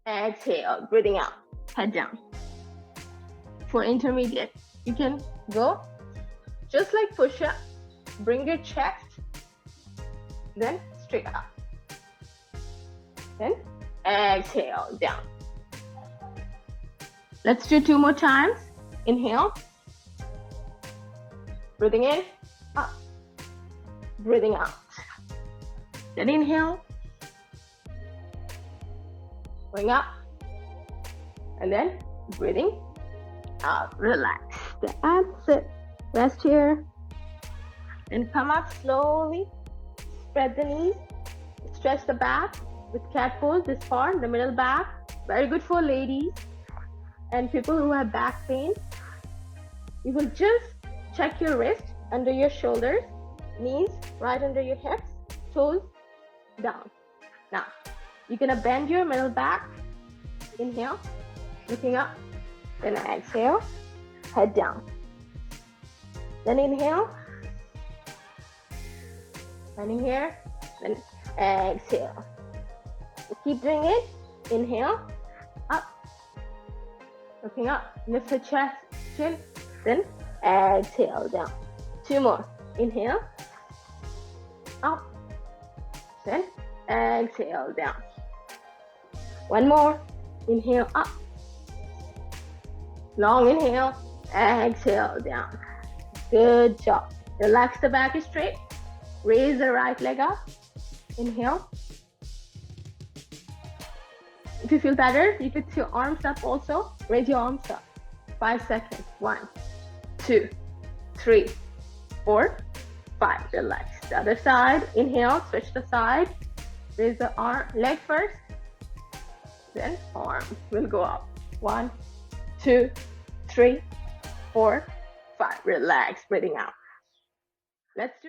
Exhale, breathing out, head down. For intermediate, you can go just like push-up, bring your chest, then straight up. Then exhale, down. Let's do 2 more times. Inhale, breathing in, up, breathing out. Then inhale, going up, and then breathing out. Relax. That's it. Rest here. And come up slowly. Spread the knees. Stretch the back with cat pose this far, the middle back. Very good for ladies and people who have back pain. You will just check your wrist under your shoulders, knees right under your hips, toes down. Now, you're gonna bend your middle back. Inhale, looking up, then exhale, head down. Then inhale, landing here, then exhale. So keep doing it. Inhale, up, looking up, lift the chest, chin, then exhale, down. 2 more. Inhale, up, then exhale, down. 1 more. Inhale, up. Long inhale, exhale, down. Good job. Relax the back straight. Raise the right leg up. Inhale. If you feel better, you could your arms up also. Raise your arms up. 5 seconds. 1, 2, 3, 4, 5. Relax. The other side. Inhale. Switch the side. Raise the arm, leg first. Then arm will go up. 1, 2, 3, 4, 5. Relax. Breathing out. Let's do